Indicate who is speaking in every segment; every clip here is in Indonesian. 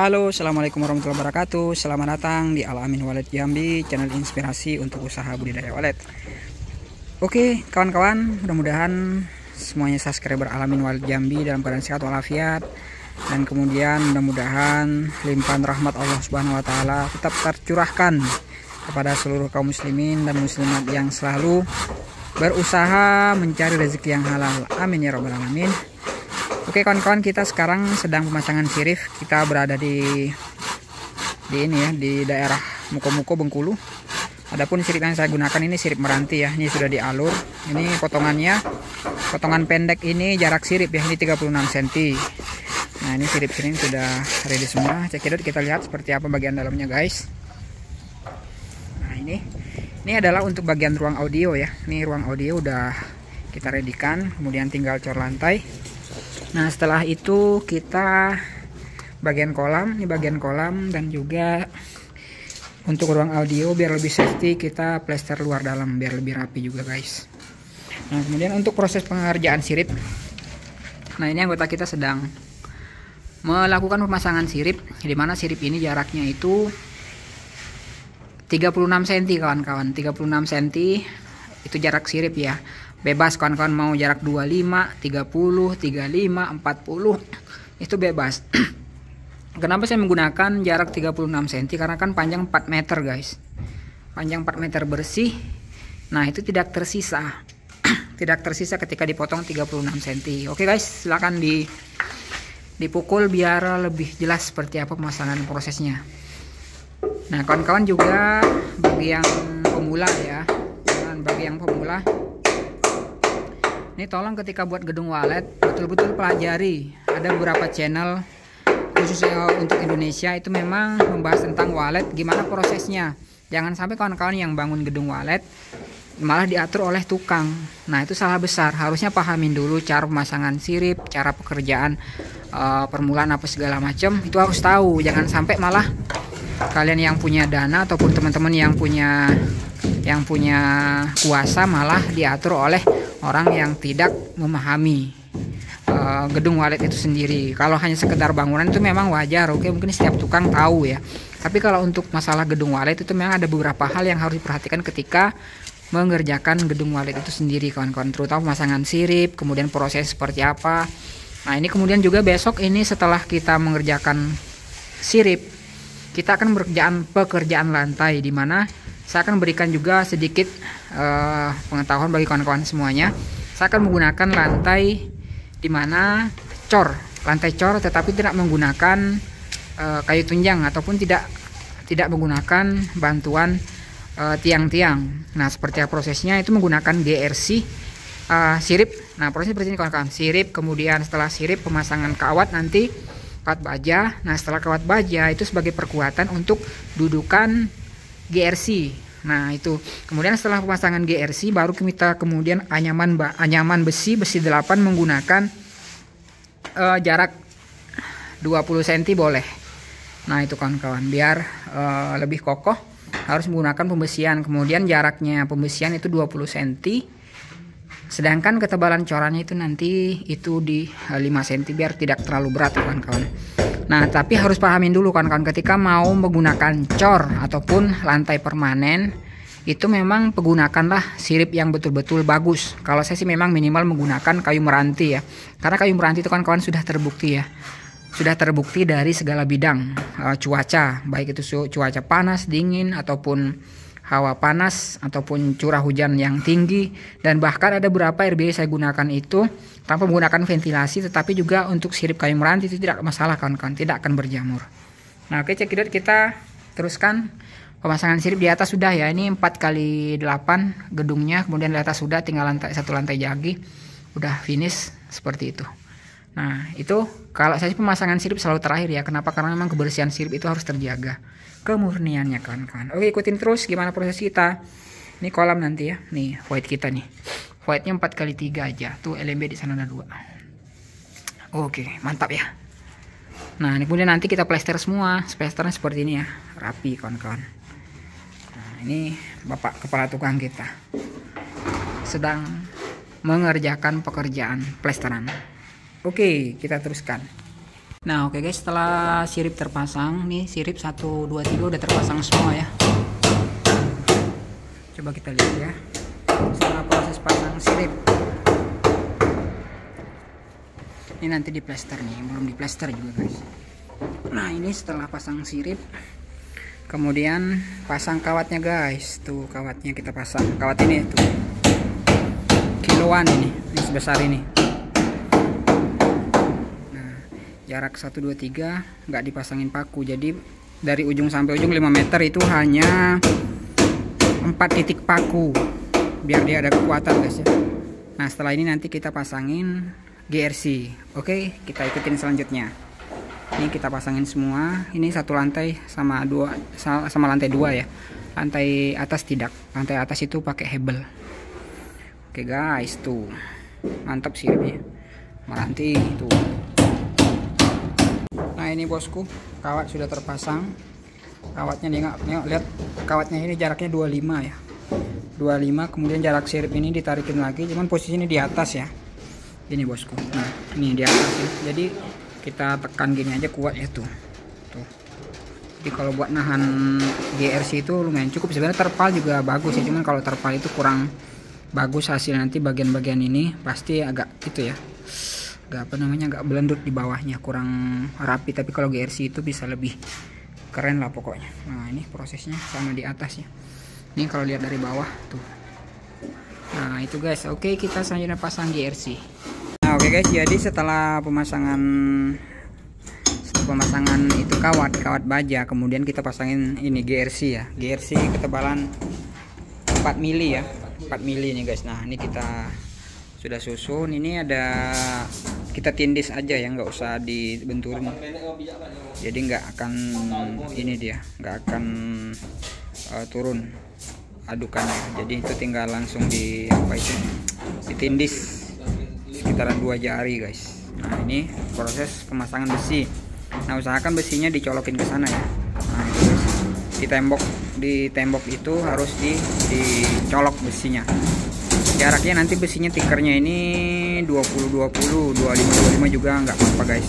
Speaker 1: Halo, assalamualaikum warahmatullahi wabarakatuh. Selamat datang di Al-Amin Wallet Jambi, channel inspirasi untuk usaha budidaya wallet. Oke, kawan-kawan, mudah-mudahan semuanya subscriber Al-Amin Wallet Jambi dalam keadaan sehat walafiat, dan kemudian mudah-mudahan limpahan rahmat Allah Subhanahu wa taala tetap tercurahkan kepada seluruh kaum muslimin dan muslimat yang selalu berusaha mencari rezeki yang halal. Amin ya rabbal alamin. Oke kawan-kawan, kita sekarang sedang pemasangan sirip. Kita berada di ini ya, di daerah Muko-Muko Bengkulu. Adapun sirip yang saya gunakan ini sirip meranti ya. Ini sudah dialur. Ini potongannya, potongan pendek ini jarak sirip ya. Ini 36 cm. Nah, ini sirip sini sudah ready semua. Cekidot, kita lihat seperti apa bagian dalamnya guys. Nah, ini adalah untuk bagian ruang audio ya. Ini ruang audio udah kita readykan, kemudian tinggal cor lantai. Nah, setelah itu kita bagian kolam, ini bagian kolam, dan juga untuk ruang audio biar lebih safety kita plester luar dalam biar lebih rapi juga guys. Nah, kemudian untuk proses pengerjaan sirip. Nah, ini anggota kita sedang melakukan pemasangan sirip, di mana sirip ini jaraknya itu 36 cm kawan-kawan. 36 cm itu jarak sirip ya. Bebas kawan-kawan mau jarak 25, 30, 35, 40 itu bebas. Kenapa saya menggunakan jarak 36 cm? Karena kan panjang 4 meter guys. Panjang 4 meter bersih. Nah, itu tidak tersisa. Tidak tersisa ketika dipotong 36 cm. Oke guys, silakan dipukul biar lebih jelas seperti apa pemasangan prosesnya. Nah, kawan-kawan juga bagi yang pemula ya. Dan bagi yang pemula, ini tolong ketika buat gedung wallet betul-betul pelajari. Ada beberapa channel khususnya untuk Indonesia itu memang membahas tentang wallet, gimana prosesnya. Jangan sampai kawan-kawan yang bangun gedung wallet malah diatur oleh tukang. Nah, itu salah besar. Harusnya pahamin dulu cara pemasangan sirip, cara pekerjaan permulaan apa segala macam. Itu harus tahu. Jangan sampai malah kalian yang punya dana ataupun teman-teman yang punya kuasa malah diatur oleh orang yang tidak memahami gedung wallet itu sendiri. Kalau hanya sekedar bangunan itu memang wajar, oke, mungkin setiap tukang tahu ya. Tapi kalau untuk masalah gedung wallet itu memang ada beberapa hal yang harus diperhatikan ketika mengerjakan gedung wallet itu sendiri kawan-kawan, terutama pemasangan sirip, kemudian proses seperti apa. Nah, ini kemudian juga besok ini setelah kita mengerjakan sirip, kita akan pekerjaan lantai, di mana saya akan berikan juga sedikit pengetahuan bagi kawan-kawan semuanya. Saya akan menggunakan lantai di mana lantai cor, tetapi tidak menggunakan kayu tunjang ataupun tidak menggunakan bantuan tiang-tiang. Nah, seperti apa prosesnya itu menggunakan GRC sirip. Nah, proses seperti ini kawan-kawan. Sirip, kemudian setelah sirip pemasangan kawat, nanti kawat baja. Nah, setelah kawat baja itu sebagai perkuatan untuk dudukan GRC. Nah, itu kemudian setelah pemasangan GRC baru kita kemudian anyaman besi 8 menggunakan jarak 20 cm boleh. Nah, itu kawan-kawan, biar lebih kokoh harus menggunakan pembesian. Kemudian jaraknya pembesian itu 20 cm. Sedangkan ketebalan corannya itu nanti itu di 5 cm biar tidak terlalu berat kawan-kawan. Nah, tapi harus pahamin dulu kawan-kawan, ketika mau menggunakan cor ataupun lantai permanen itu memang pergunakanlah sirip yang betul-betul bagus. Kalau saya sih memang minimal menggunakan kayu meranti ya. Karena kayu meranti itu kawan-kawan sudah terbukti ya. Sudah terbukti dari segala bidang cuaca, baik itu cuaca panas, dingin, ataupun hawa panas, ataupun curah hujan yang tinggi. Dan bahkan ada beberapa RBA saya gunakan itu tanpa menggunakan ventilasi, tetapi juga untuk sirip kayu meranti itu tidak masalah kawan-kawan, tidak akan berjamur. Nah, oke cekidot, kita teruskan pemasangan sirip. Di atas sudah ya, ini 4x8 gedungnya, kemudian di atas sudah tinggal satu lantai jagi, udah finish seperti itu. Nah, itu kalau saya pemasangan sirip selalu terakhir ya. Kenapa? Karena memang kebersihan sirip itu harus terjaga, kemurniannya kawan-kawan. Oke, ikutin terus gimana proses kita. Ini kolam nanti ya. Nih void kita nih. Voidnya 4x3 aja. Tuh LMB di sana ada 2. Oke, mantap ya. Nah, ini kemudian nanti kita plester semua. Plasternya seperti ini ya, rapi kawan-kawan. Nah, ini Bapak kepala tukang kita sedang mengerjakan pekerjaan plesteran. Oke, kita teruskan. Nah oke guys, setelah sirip terpasang nih, sirip 1, 2, 3 udah terpasang semua ya. Coba kita lihat ya, setelah proses pasang sirip ini nanti di plester nih, belum di plester juga guys. Nah ini setelah pasang sirip, kemudian pasang kawatnya guys. Tuh kawatnya kita pasang, kawat ini tuh kiloan ini sebesar ini. Jarak 1, 2, 3 nggak dipasangin paku, jadi dari ujung sampai ujung 5 meter itu hanya 4 titik paku biar dia ada kekuatan guys ya. Nah setelah ini nanti kita pasangin GRC. Oke, kita ikutin selanjutnya. Ini kita pasangin semua. Ini satu lantai sama lantai 2 ya. Lantai atas tidak, lantai atas itu pakai hebel. Oke guys, tuh mantap siripnya, meranti tuh. Nah ini bosku, kawat sudah terpasang. Kawatnya nengok, lihat kawatnya ini jaraknya 25 ya, 25. Kemudian jarak sirip ini ditarikin lagi, cuman posisinya di atas ya. Ini bosku, nah ini di atas ya. Jadi kita tekan gini aja kuat ya tuh. Jadi kalau buat nahan GRC itu lumayan cukup. Sebenarnya terpal juga bagus ya, cuman kalau terpal itu kurang bagus hasil, nanti bagian-bagian ini pasti agak itu ya, agak belendut di bawahnya, kurang rapi. Tapi kalau GRC itu bisa lebih keren lah pokoknya. Nah ini prosesnya sama di atas ya. Ini kalau lihat dari bawah tuh. Nah itu guys, oke kita selanjutnya pasang GRC. Nah oke guys, jadi setelah pemasangan itu kawat baja, kemudian kita pasangin ini GRC ya. GRC ketebalan 4 mili ya, 4 mili nih guys. Nah ini kita sudah susun. Ini ada, kita tindis aja ya, nggak usah dibenturin, jadi nggak akan ini, dia nggak akan turun adukannya. Jadi itu tinggal langsung ditindis sekitaran 2 jari guys. Nah ini proses pemasangan besi. Nah usahakan besinya dicolokin ke sana ya. Nah itu guys, di tembok itu harus dicolok besinya. Jaraknya nanti besinya tikernya ini 20-20, 25-25 juga nggak apa-apa guys.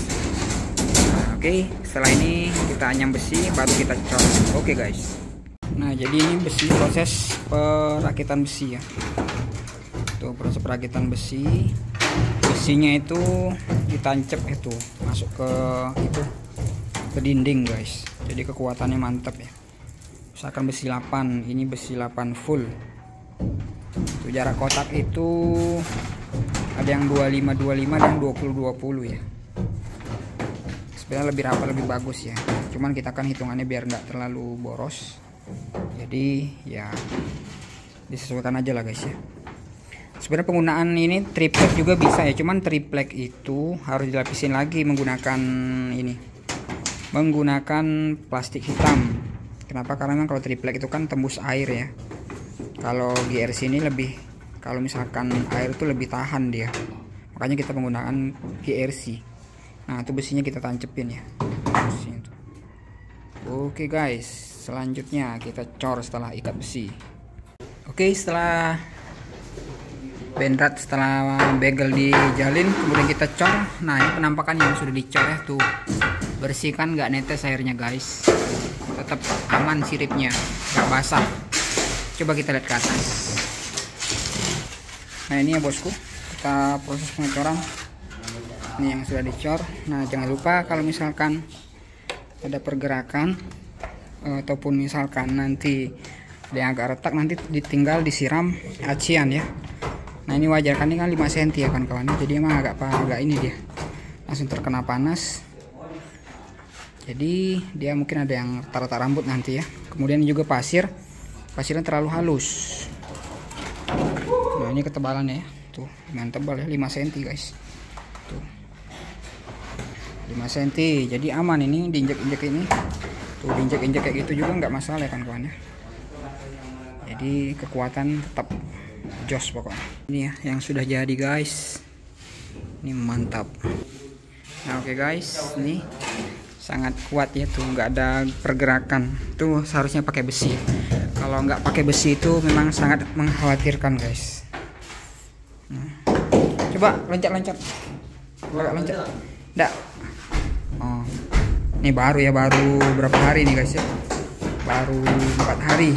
Speaker 1: Nah, oke, setelah ini kita anyam besi baru kita colok. Oke guys. Nah jadi ini besi, proses perakitan besi ya. Tuh proses perakitan besi. Besinya itu ditancap itu masuk ke dinding guys. Jadi kekuatannya mantap ya. Usahakan besi 8. Ini besi 8 full. Tuh jarak kotak itu ada yang 25-25 dan 20-20 ya. Sebenarnya lebih rapat lebih bagus ya. Cuman kita kan hitungannya biar nggak terlalu boros. Jadi ya disesuaikan aja lah guys ya. Sebenarnya penggunaan ini triplek juga bisa ya. Cuman triplek itu harus dilapisin lagi menggunakan plastik hitam. Kenapa? Karena memang kalau triplek itu kan tembus air ya. Kalau GRC ini lebih, kalau misalkan air itu lebih tahan dia, makanya kita menggunakan GRC. Nah itu besinya kita tancepin ya. Oke guys, selanjutnya kita cor setelah ikat besi. Oke, setelah benrat, setelah bagel dijalin, kemudian kita cor. Nah ini penampakan yang sudah dicor ya tuh, bersihkan, nggak netes airnya guys, tetap aman siripnya, nggak basah. Coba kita lihat ke atas. Nah ini ya bosku, kita proses pengecoran. Ini yang sudah dicor. Nah jangan lupa kalau misalkan ada pergerakan ataupun misalkan nanti ada yang agak retak, nanti ditinggal disiram acian ya. Nah ini wajar kan, ini kan 5 cm ya kan kawan, jadi emang agak ini dia langsung terkena panas, jadi dia mungkin ada yang retak rambut nanti ya. Kemudian juga pasirnya terlalu halus. Nah ini ketebalannya ya, tuh lumayan tebal ya, 5 cm guys, tuh 5 cm, jadi aman. Ini diinjek-injek ini tuh, diinjek-injek kayak gitu juga nggak masalah ya kan kawan ya. Jadi kekuatan tetap jos pokoknya. Ini ya yang sudah jadi guys, ini mantap. Nah oke guys, ini sangat kuat ya tuh, nggak ada pergerakan. Tuh seharusnya pakai besi. Kalau nggak pakai besi itu memang sangat mengkhawatirkan guys. Nah, coba loncat-loncat, loncat, enggak. Ini baru ya, baru berapa hari nih guys ya, baru 4 hari,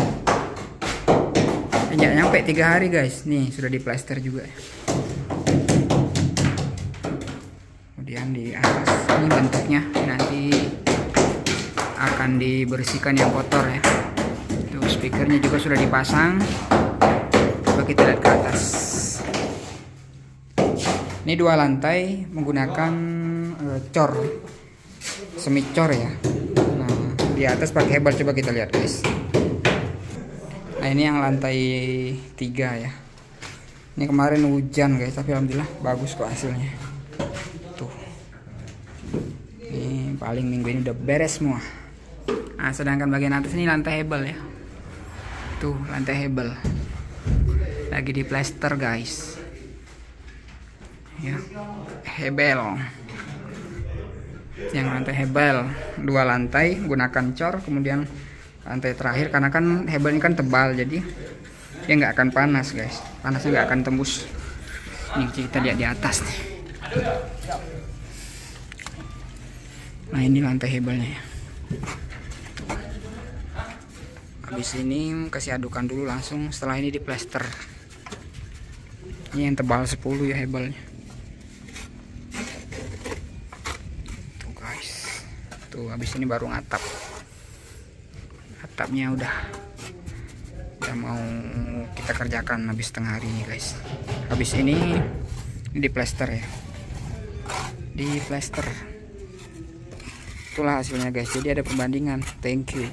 Speaker 1: nggak nyampe 3 hari guys. Nih sudah diplester juga ya. Kemudian di atas ini bentuknya nanti akan dibersihkan yang kotor ya. Tuh speakernya juga sudah dipasang. Coba kita lihat ke atas. Ini 2 lantai menggunakan cor, semi cor ya. Nah di atas pakai hebel, coba kita lihat guys. Nah ini yang lantai 3 ya. Ini kemarin hujan guys, tapi alhamdulillah bagus kok hasilnya. Tuh. Ini paling minggu ini udah beres semua. Nah sedangkan bagian atas ini lantai hebel ya. Tuh lantai hebel. Lagi di plester guys. Ya, hebel. Yang lantai hebel 2 lantai gunakan cor, kemudian lantai terakhir karena kan hebel ini kan tebal, jadi dia nggak akan panas guys, panasnya nggak akan tembus. Ini kita lihat di atas nih. Nah ini lantai hebelnya ya. Habis ini kasih adukan dulu langsung, setelah ini diplester. Ini yang tebal 10 ya hebelnya. Tuh habis ini baru ngatap. Atapnya udah mau kita kerjakan habis setengah hari ini guys. Habis ini di plester ya. Di plester. Itulah hasilnya guys. Jadi ada perbandingan. Thank you.